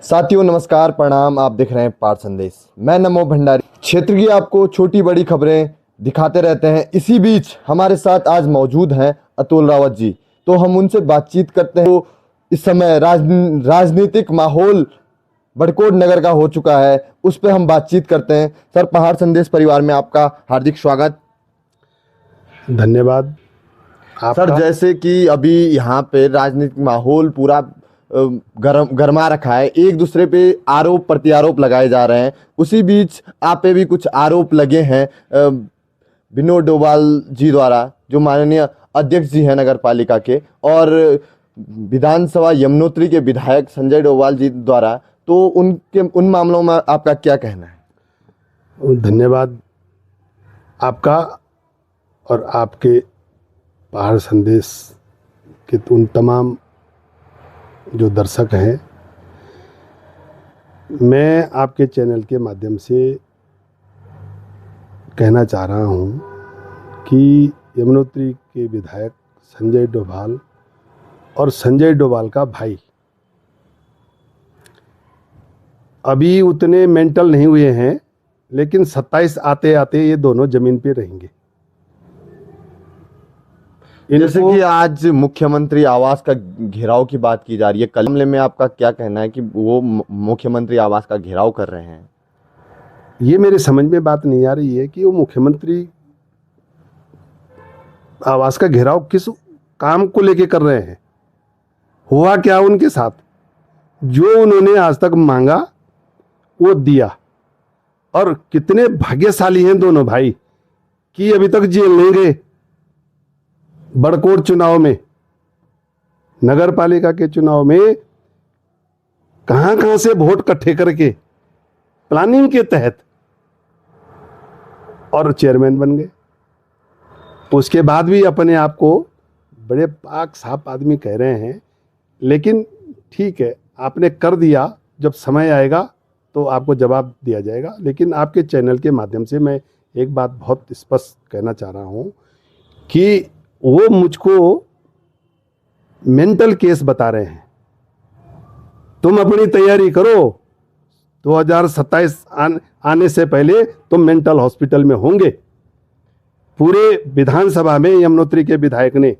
साथियों नमस्कार प्रणाम। आप देख रहे हैं पाठ संदेश। मैं नमो भंडारी। क्षेत्र की आपको छोटी बड़ी खबरें दिखाते रहते हैं। इसी बीच हमारे साथ आज मौजूद हैं अतुल रावत जी। तो हम उनसे बातचीत करते हैं। तो इस समय राजनीतिक माहौल बड़कोट नगर का हो चुका है, उस पर हम बातचीत करते हैं। सर, पहाड़ संदेश परिवार में आपका हार्दिक स्वागत। धन्यवाद आपका। सर, जैसे कि अभी यहाँ पे राजनीतिक माहौल पूरा गरमा रखा है, एक दूसरे पे आरोप प्रत्यारोप लगाए जा रहे हैं। उसी बीच आप पे भी कुछ आरोप लगे हैं विनोद डोभाल जी द्वारा, जो माननीय अध्यक्ष जी हैं नगर पालिका के, और विधानसभा यमुनोत्री के विधायक संजय डोभाल जी द्वारा। तो उन मामलों में आपका क्या कहना है? धन्यवाद आपका और आपके पहाड़ संदेश के उन तमाम जो दर्शक हैं। मैं आपके चैनल के माध्यम से कहना चाह रहा हूं कि यमुनोत्री के विधायक संजय डोभाल और संजय डोभाल का भाई अभी उतने मेंटल नहीं हुए हैं, लेकिन 27 आते आते ये दोनों जमीन पे रहेंगे। जैसे कि आज मुख्यमंत्री आवास का घेराव की बात की जा रही है, कल मामले में आपका क्या कहना है कि वो मुख्यमंत्री आवास का घेराव कर रहे हैं? ये मेरे समझ में बात नहीं आ रही है कि वो मुख्यमंत्री आवास का घेराव किस काम को लेके कर रहे हैं। हुआ क्या उनके साथ? जो उन्होंने आज तक मांगा वो दिया। और कितने भाग्यशाली हैं दोनों भाई कि अभी तक जेल नहीं गए। बड़कोट चुनाव में, नगर पालिका के चुनाव में कहां कहां से वोट इकट्ठे करके प्लानिंग के तहत और चेयरमैन बन गए। उसके बाद भी अपने आप को बड़े पाक साफ आदमी कह रहे हैं। लेकिन ठीक है, आपने कर दिया, जब समय आएगा तो आपको जवाब दिया जाएगा। लेकिन आपके चैनल के माध्यम से मैं एक बात बहुत स्पष्ट कहना चाह रहा हूं कि वो मुझको मेंटल केस बता रहे हैं। तुम अपनी तैयारी करो, 2027 आने से पहले तुम मेंटल हॉस्पिटल में होंगे। पूरे विधानसभा में यमुनोत्री के विधायक ने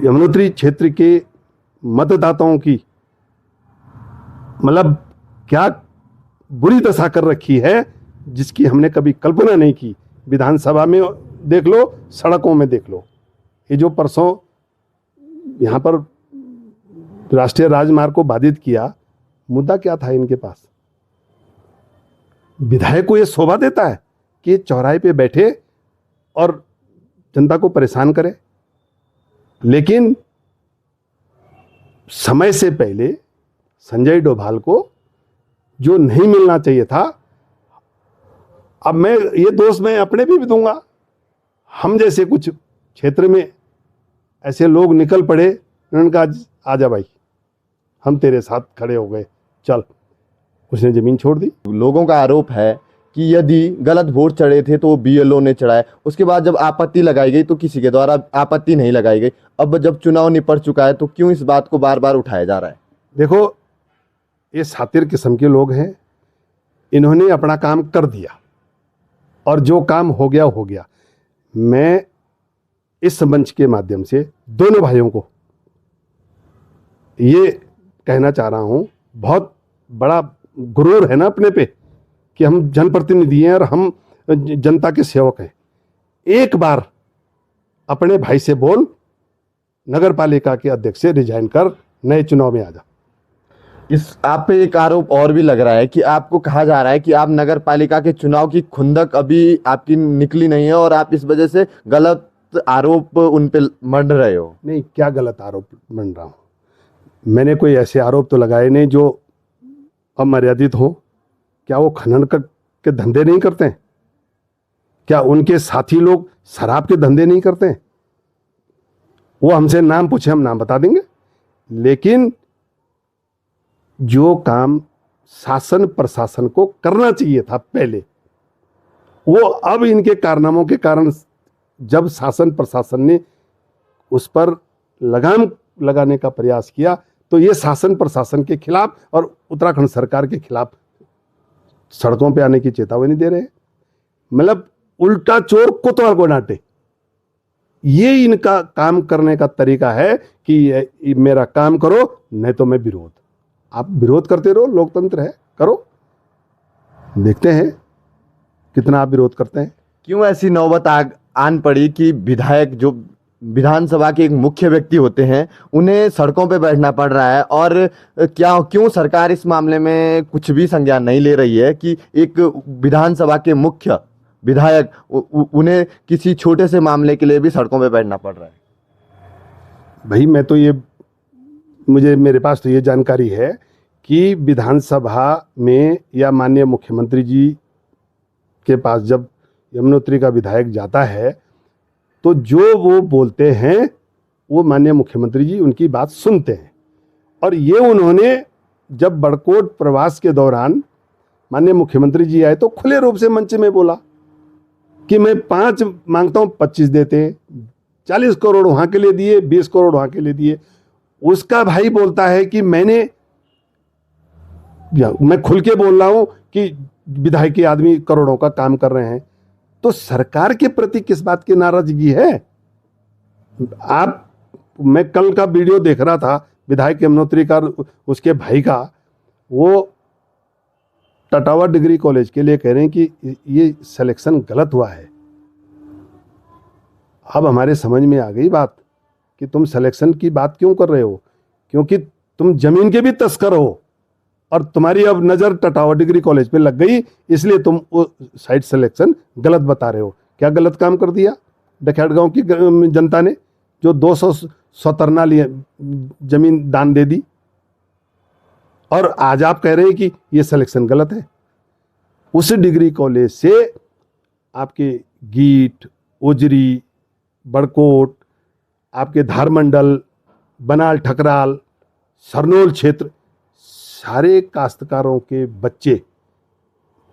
यमुनोत्री क्षेत्र के मतदाताओं की मतलब क्या बुरी दशा कर रखी है, जिसकी हमने कभी कल्पना नहीं की। विधानसभा में देख लो, सड़कों में देख लो। ये जो परसों यहाँ पर राष्ट्रीय राजमार्ग को बाधित किया, मुद्दा क्या था इनके पास? विधायक को ये शोभा देता है कि चौराहे पे बैठे और जनता को परेशान करे। लेकिन समय से पहले संजय डोभाल को जो नहीं मिलना चाहिए था, अब मैं ये दोष मैं अपने भी दूंगा। हम जैसे कुछ क्षेत्र में ऐसे लोग निकल पड़े, उन्होंने कहा आजा भाई, हम तेरे साथ खड़े हो गए, चल। उसने जमीन छोड़ दी। लोगों का आरोप है कि यदि गलत वोट चढ़े थे तो वो बीएलओ ने चढ़ाए, उसके बाद जब आपत्ति लगाई गई तो किसी के द्वारा आपत्ति नहीं लगाई गई। अब जब चुनाव निपट चुका है तो क्यों इस बात को बार बार उठाया जा रहा है? देखो, ये सातिर किस्म के लोग हैं। इन्होंने अपना काम कर दिया और जो काम हो गया हो गया। मैं इस मंच के माध्यम से दोनों भाइयों को ये कहना चाह रहा हूं, बहुत बड़ा गुरूर है ना अपने पे कि हम जनप्रतिनिधि हैं और हम जनता के सेवक हैं। एक बार अपने भाई से बोल, नगर पालिका के अध्यक्ष से रिजाइन कर, नए चुनाव में आ जा। इस आप पे एक आरोप और भी लग रहा है कि आपको कहा जा रहा है कि आप नगर पालिका के चुनाव की खुंदक अभी आपकी निकली नहीं है और आप इस वजह से गलत आरोप उन पे मढ़ रहे हो। नहीं, क्या गलत आरोप मढ़ रहा हूँ? मैंने कोई ऐसे आरोप तो लगाए नहीं जो अमर्यादित हो। क्या वो खनन के धंधे नहीं करते हैं? क्या उनके साथी लोग शराब के धंधे नहीं करते हैं? वो हमसे नाम पूछे, हम नाम बता देंगे। लेकिन जो काम शासन प्रशासन को करना चाहिए था पहले, वो अब इनके कारनामों के कारण जब शासन प्रशासन ने उस पर लगाम लगाने का प्रयास किया तो ये शासन प्रशासन के खिलाफ और उत्तराखंड सरकार के खिलाफ सड़कों पे आने की चेतावनी दे रहे हैं। मतलब उल्टा चोर कोतवाल को डांटे, ये इनका काम करने का तरीका है कि ये मेरा काम करो नहीं तो मैं विरोध। आप विरोध करते रहो, लोकतंत्र है, करो, देखते हैं कितना आप विरोध करते हैं। क्यों ऐसी नौबत आन पड़ी कि विधायक जो विधानसभा के एक मुख्य व्यक्ति होते हैं उन्हें सड़कों पे बैठना पड़ रहा है, और क्यों सरकार इस मामले में कुछ भी संज्ञान नहीं ले रही है कि एक विधानसभा के मुख्य विधायक उन्हें किसी छोटे से मामले के लिए भी सड़कों पे बैठना पड़ रहा है? भाई मैं तो ये मेरे पास तो ये जानकारी है कि विधानसभा में या माननीय मुख्यमंत्री जी के पास जब यमुनोत्री का विधायक जाता है तो जो वो बोलते हैं वो माननीय मुख्यमंत्री जी उनकी बात सुनते हैं। और ये उन्होंने जब बड़कोट प्रवास के दौरान माननीय मुख्यमंत्री जी आए तो खुले रूप से मंच में बोला कि मैं 5 मांगता हूँ, 25 देते हैं, 40 करोड़ वहाँ के लिए दिए, 20 करोड़ वहाँ के लिए दिए। उसका भाई बोलता है कि मैं खुल के बोल रहा हूँ कि विधायकी आदमी करोड़ों का काम कर रहे हैं। तो सरकार के प्रति किस बात की नाराजगी है? मैं कल का वीडियो देख रहा था विधायक यमुनोत्री का, उसके भाई का, वो टटावा डिग्री कॉलेज के लिए कह रहे हैं कि ये सिलेक्शन गलत हुआ है। अब हमारे समझ में आ गई बात कि तुम सिलेक्शन की बात क्यों कर रहे हो, क्योंकि तुम जमीन के भी तस्कर हो और तुम्हारी अब नज़र टटावा डिग्री कॉलेज पे लग गई, इसलिए तुम वो साइट सिलेक्शन गलत बता रहे हो। क्या गलत काम कर दिया डकैत गांव की जनता ने, जो 217 नाली जमीन दान दे दी, और आज आप कह रहे हैं कि ये सिलेक्शन गलत है। उस डिग्री कॉलेज से आपके गीट, उजरी, बड़कोट, आपके धारमंडल, बनाल ठकराल, सरनोल क्षेत्र, सारे काश्तकारों के बच्चे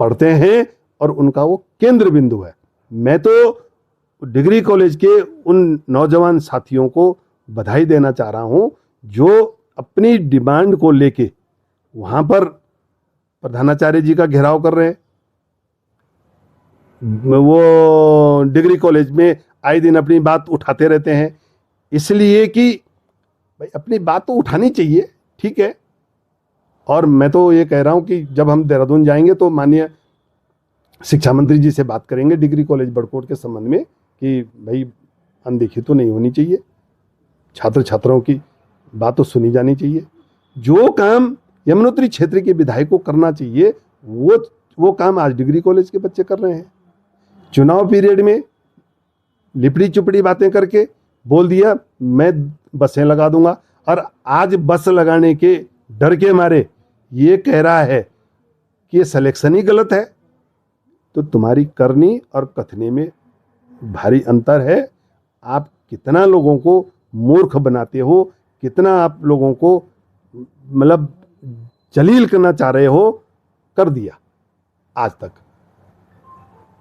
पढ़ते हैं और उनका वो केंद्र बिंदु है। मैं तो डिग्री कॉलेज के उन नौजवान साथियों को बधाई देना चाह रहा हूं जो अपनी डिमांड को लेके वहां पर प्रधानाचार्य जी का घेराव कर रहे हैं। वो डिग्री कॉलेज में आए दिन अपनी बात उठाते रहते हैं, इसलिए कि भाई अपनी बात तो उठानी चाहिए, ठीक है। और मैं तो ये कह रहा हूं कि जब हम देहरादून जाएंगे तो माननीय शिक्षा मंत्री जी से बात करेंगे डिग्री कॉलेज बड़कोट के संबंध में कि भाई अनदेखी तो नहीं होनी चाहिए, छात्र छात्राओं की बात तो सुनी जानी चाहिए। जो काम यमुनोत्री क्षेत्र के विधायक को करना चाहिए वो काम आज डिग्री कॉलेज के बच्चे कर रहे हैं। चुनाव पीरियड में लिपड़ी चुपड़ी बातें करके बोल दिया मैं बसें लगा दूंगा, और आज बस लगाने के डर के मारे ये कह रहा है कि ये सिलेक्शन ही गलत है। तो तुम्हारी करनी और कथनी में भारी अंतर है। आप कितना लोगों को मूर्ख बनाते हो, कितना आप लोगों को मतलब जलील करना चाह रहे हो, कर दिया आज तक।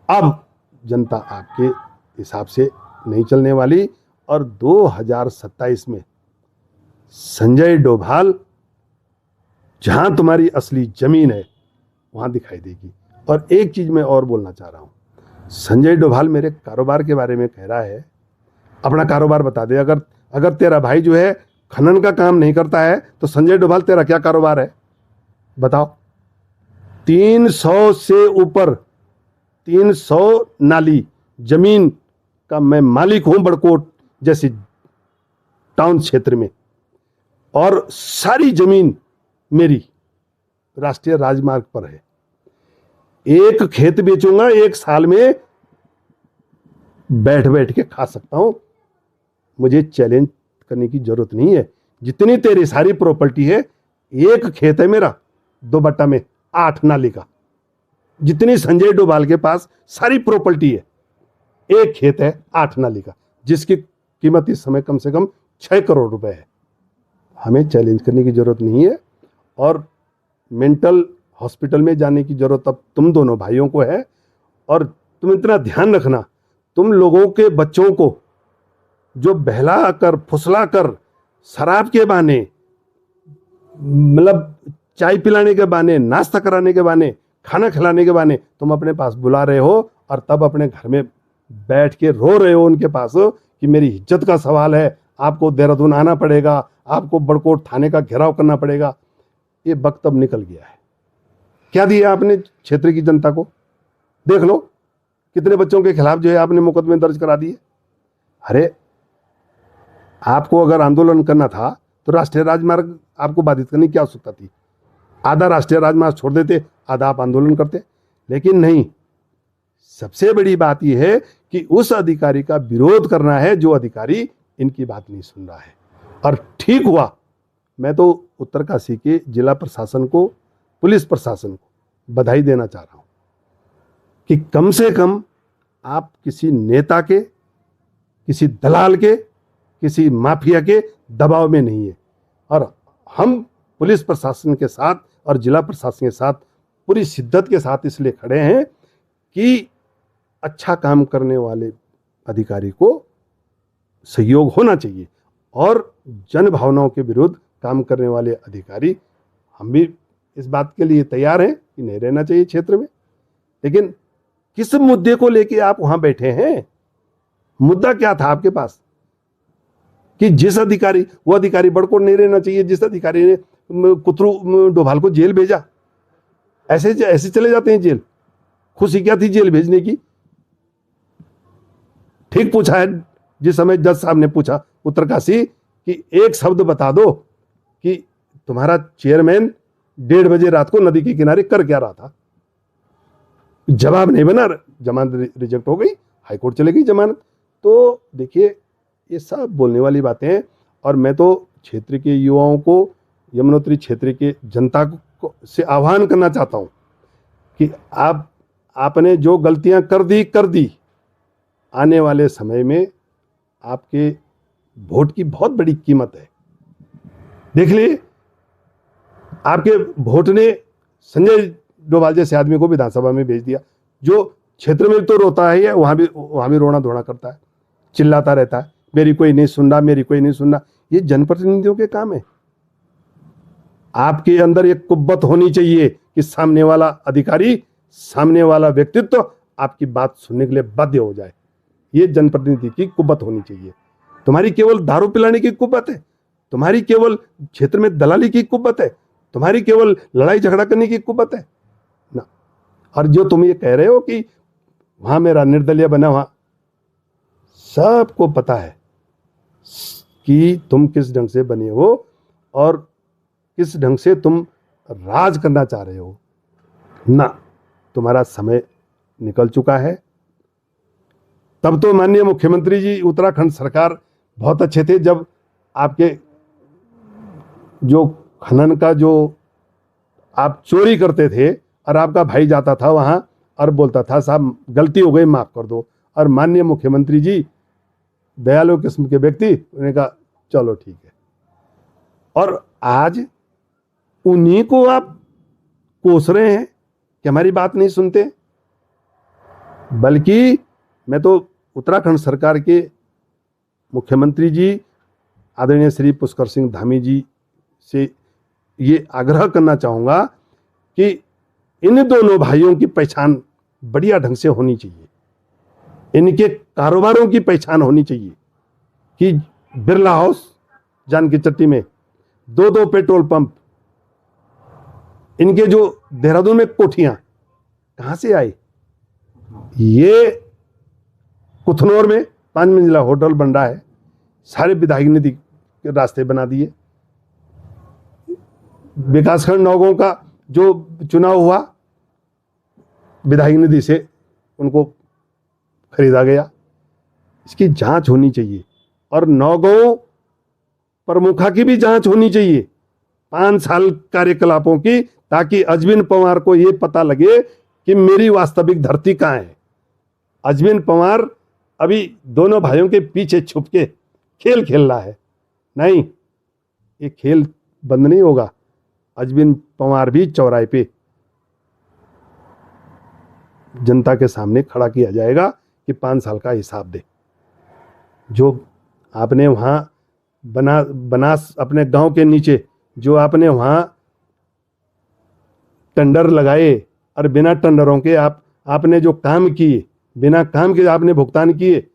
अब जनता आपके हिसाब से नहीं चलने वाली, और 2027 में संजय डोभाल जहां तुम्हारी असली जमीन है वहां दिखाई देगी। और एक चीज मैं और बोलना चाह रहा हूं, संजय डोभाल मेरे कारोबार के बारे में कह रहा है, अपना कारोबार बता दे। अगर तेरा भाई जो है खनन का काम नहीं करता है तो संजय डोभाल तेरा क्या कारोबार है बताओ। 300 से ऊपर 300 नाली जमीन का मैं मालिक हूं बड़कोट जैसी टाउन क्षेत्र में, और सारी जमीन मेरी राष्ट्रीय राजमार्ग पर है। एक खेत बेचूंगा, एक साल में बैठ बैठ के खा सकता हूं। मुझे चैलेंज करने की जरूरत नहीं है। जितनी तेरी सारी प्रॉपर्टी है, एक खेत है मेरा 2/8 नाली का। जितनी संजय डोभाल के पास सारी प्रॉपर्टी है, एक खेत है 8 नाली का, जिसकी कीमत इस समय कम से कम 6 करोड़ रुपए है। हमें चैलेंज करने की जरूरत नहीं है, और मेंटल हॉस्पिटल में जाने की जरूरत अब तुम दोनों भाइयों को है। और तुम इतना ध्यान रखना, तुम लोगों के बच्चों को जो बहला कर फुसला कर शराब के बहाने मतलब चाय पिलाने के बहाने, नाश्ता कराने के बहाने, खाना खिलाने के बहाने तुम अपने पास बुला रहे हो, और तब अपने घर में बैठ के रो रहे हो उनके पास कि मेरी इज्जत का सवाल है, आपको देहरादून आना पड़ेगा, आपको बड़कोट थाने का घेराव करना पड़ेगा। ये वक्त अब निकल गया है। क्या दिया आपने क्षेत्र की जनता को? देख लो कितने बच्चों के खिलाफ जो है आपने मुकदमे दर्ज करा दिए। अरे आपको अगर आंदोलन करना था तो राष्ट्रीय राजमार्ग आपको बाधित करने की क्या आवश्यकता थी? आधा राष्ट्रीय राजमार्ग छोड़ देते, आधा आप आंदोलन करते। लेकिन नहीं, सबसे बड़ी बात यह है कि उस अधिकारी का विरोध करना है जो अधिकारी इनकी बात नहीं सुन रहा है। और ठीक हुआ, मैं तो उत्तरकाशी के जिला प्रशासन को, पुलिस प्रशासन को बधाई देना चाह रहा हूं कि कम से कम आप किसी नेता के, किसी दलाल के, किसी माफिया के दबाव में नहीं है। और हम पुलिस प्रशासन के साथ और जिला प्रशासन के साथ पूरी शिद्दत के साथ इसलिए खड़े हैं कि अच्छा काम करने वाले अधिकारी को सहयोग होना चाहिए, और जन भावनाओं के विरुद्ध काम करने वाले अधिकारी, हम भी इस बात के लिए तैयार हैं कि नहीं रहना चाहिए क्षेत्र में। लेकिन किस मुद्दे को लेके आप वहां बैठे हैं? मुद्दा क्या था आपके पास कि जिस अधिकारी, वो अधिकारी बड़कोट नहीं रहना चाहिए जिस अधिकारी ने कुतरू डोभाल को जेल भेजा? ऐसे ऐसे चले जाते हैं जेल? खुशी क्या थी जेल भेजने की? ठीक पूछा है जिस समय जज साहब ने पूछा उत्तरकाशी कि एक शब्द बता दो कि तुम्हारा चेयरमैन 1:30 बजे रात को नदी के किनारे कर क्या रहा था? जवाब नहीं बना, जमानत रिजेक्ट हो गई, हाईकोर्ट चले गई जमानत। तो देखिए ये सब बोलने वाली बातें हैं। और मैं तो क्षेत्र के युवाओं को, यमुनोत्री क्षेत्र के जनता को से आह्वान करना चाहता हूं कि आपने जो गलतियां कर दी, आने वाले समय में आपके वोट की बहुत बड़ी कीमत है। देख लिए, आपके वोट ने संजय डोभाल जैसे आदमी को विधानसभा में भेज दिया, जो क्षेत्र में तो रोता है, या वहां भी रोना धोना करता है, चिल्लाता रहता है, मेरी कोई नहीं सुन रहा, मेरी कोई नहीं सुन रहा। ये जनप्रतिनिधियों के काम है। आपके अंदर एक कुव्वत होनी चाहिए कि सामने वाला अधिकारी, सामने वाला व्यक्तित्व आपकी बात सुनने के लिए बाध्य हो जाए। ये जनप्रतिनिधि की कुव्वत होनी चाहिए। तुम्हारी केवल दारू पिलाने की कुव्वत है, तुम्हारी केवल क्षेत्र में दलाली की कुव्वत है, तुम्हारी केवल लड़ाई झगड़ा करने की कुव्वत है ना। और जो तुम ये कह रहे हो कि वहां मेरा निर्दलीय बना, वहां सबको पता है कि तुम किस ढंग से बने हो और किस ढंग से तुम राज करना चाह रहे हो ना। तुम्हारा समय निकल चुका है। तब तो माननीय मुख्यमंत्री जी, उत्तराखंड सरकार बहुत अच्छे थे, जब आपके जो खनन का जो आप चोरी करते थे और आपका भाई जाता था वहां और बोलता था साहब गलती हो गई माफ कर दो, और माननीय मुख्यमंत्री जी दयालु किस्म के व्यक्ति, उन्होंने कहा चलो ठीक है। और आज उन्हीं को आप कोस रहे हैं कि हमारी बात नहीं सुनते। बल्कि मैं तो उत्तराखंड सरकार के मुख्यमंत्री जी आदरणीय श्री पुष्कर सिंह धामी जी से ये आग्रह करना चाहूँगा कि इन दोनों भाइयों की पहचान बढ़िया ढंग से होनी चाहिए, इनके कारोबारों की पहचान होनी चाहिए कि बिरला हाउस जानकी चट्टी में 2-2 पेट्रोल पंप, इनके जो देहरादून में कोठियां कहां से आई? ये कुथनौर में 5 मंजिला होटल बन रहा है, सारे विधायक निधि के रास्ते बना दिए। विकासखंड नौगांव का जो चुनाव हुआ, विधायक निधि से उनको खरीदा गया। इसकी जांच होनी चाहिए और नौगांव प्रमुखा की भी जांच होनी चाहिए 5 साल कार्यकलापों की, ताकि अजविन पवार को यह पता लगे कि मेरी वास्तविक धरती कहां है। अजविन पवार अभी दोनों भाइयों के पीछे छुप के खेल खेल रहा है। नहीं, ये खेल बंद नहीं होगा। अजविन पवार भी चौराहे पे जनता के सामने खड़ा किया जाएगा कि 5 साल का हिसाब दे। जो आपने वहां बनास अपने गांव के नीचे जो आपने वहां टेंडर लगाए और बिना टेंडरों के आपने जो काम किए, बिना काम के आपने भुगतान किए,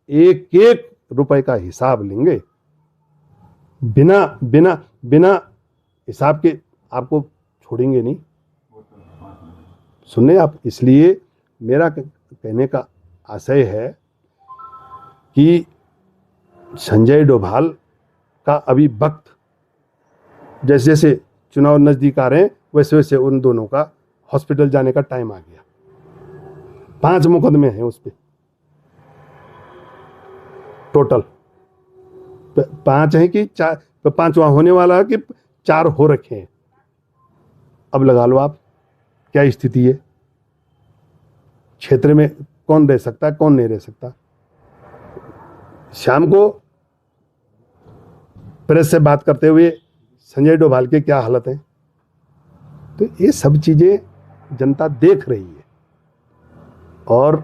एक एक रुपए का हिसाब लेंगे। बिना बिना बिना हिसाब के आपको छोड़ेंगे नहीं। सुनने आप, इसलिए मेरा कहने का आशय है कि संजय डोभाल का अभी वक्त, जैसे जैसे चुनाव नजदीक आ रहे हैं वैसे वैसे उन दोनों का हॉस्पिटल जाने का टाइम आ गया। 5 मुकदमे हैं उस पे टोटल। 5 है कि 4, 5वां होने वाला है कि 4 हो रखे हैं। अब लगा लो आप क्या स्थिति है। क्षेत्र में कौन रह सकता है, कौन नहीं रह सकता। शाम को प्रेस से बात करते हुए संजय डोभाल के क्या हालत है। तो ये सब चीजें जनता देख रही है और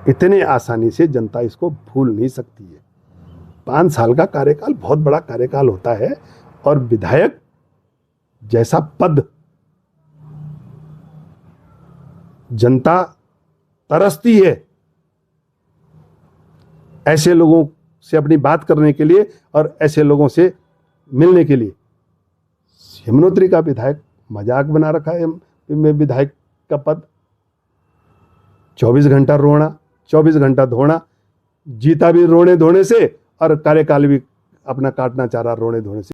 इतने आसानी से जनता इसको भूल नहीं सकती है। 5 साल का कार्यकाल बहुत बड़ा कार्यकाल होता है और विधायक जैसा पद जनता तरसती है ऐसे लोगों से अपनी बात करने के लिए और ऐसे लोगों से मिलने के लिए। यमुनोत्री का विधायक मजाक बना रखा है विधायक का पद। 24 घंटा रोना, 24 घंटा धोना, जीता भी रोने धोने से और कार्यकाल भी अपना काटना चाह रहा रोने धोने से।